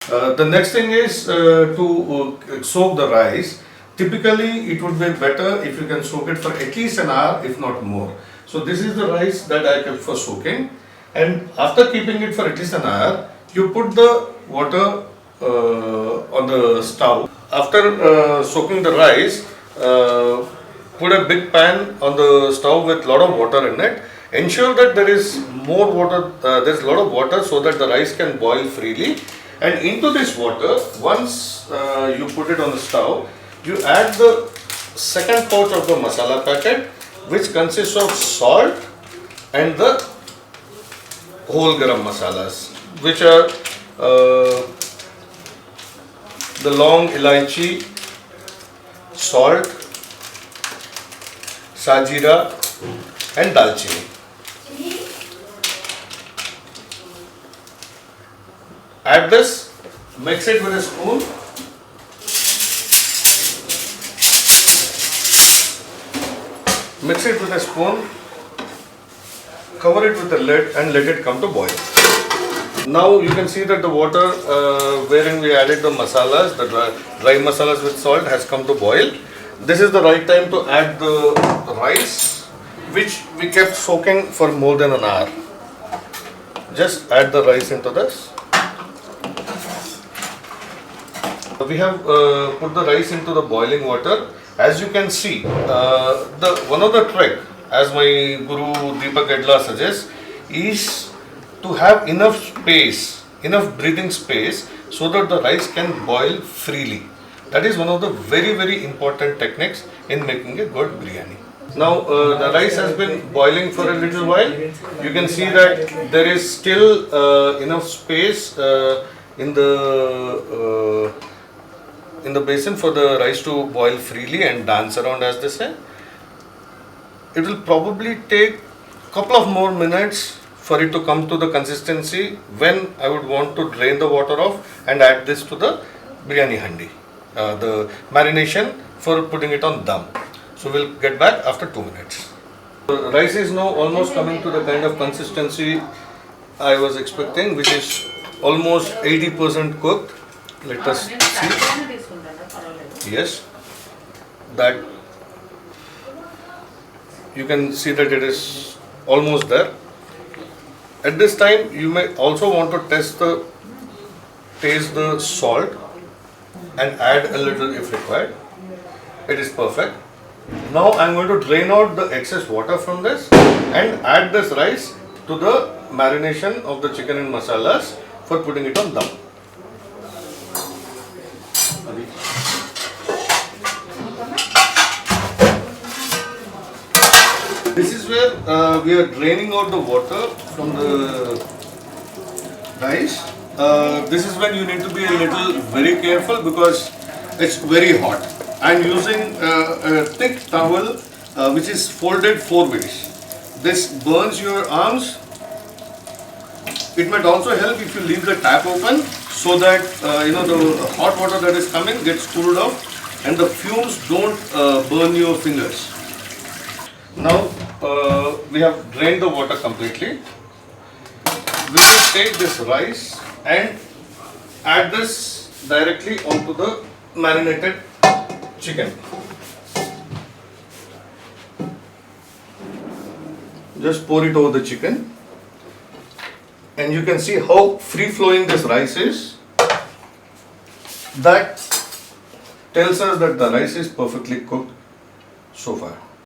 The next thing is to soak the rice. Typically, it would be better if you can soak it for at least an hour, if not more. So this is the rice that I kept for soaking, and after keeping it for at least an hour, you put the water on the stove. After soaking the rice, put a big pan on the stove with lot of water in it. Ensure that there is more water, there's a lot of water so that the rice can boil freely. And into this water, once you put it on the stove, you add the second pouch of the masala packet, which consists of salt and the whole garam masalas, which are the long ilaichi, salt, sajira and dalchini. Add this, mix it with a spoon. Mix it with a spoon, cover it with a lid and let it come to boil. Now you can see that the water wherein we added the masalas, the dry masalas with salt has come to boil. This is the right time to add the rice, which we kept soaking for more than an hour. Just add the rice into this. We have put the rice into the boiling water. As you can see, one of the trick, as my Guru Deepak Edla suggests, is to have enough space, enough breathing space, so that the rice can boil freely. That is one of the very important techniques in making a good biryani. Now the rice has been boiling for a little while. You can see that there is still enough space in the basin for the rice to boil freely and dance around, as they say. It will probably take a couple of more minutes for it to come to the consistency when I would want to drain the water off and add this to the biryani handi, the marination for putting it on dum. So we'll get back after 2 minutes. The rice is now almost coming to the kind of consistency I was expecting, which is almost 80% cooked. Let us see. Yes, that you can see that it is almost there. At this time, you may also want to taste the salt and add a little if required. It is perfect. Now I am going to drain out the excess water from this and add this rice to the marination of the chicken and masalas for putting it on dum. This is where we are draining out the water from the rice. This is when you need to be a little very careful because it's very hot. I am using a thick towel which is folded 4 ways. This burns your arms. It might also help if you leave the tap open so that the hot water that is coming gets cooled off and the fumes don't burn your fingers. Now we have drained the water completely. We will take this rice and add this directly onto the marinated chicken. Just pour it over the chicken. And you can see how free flowing this rice is. That tells us that the rice is perfectly cooked so far.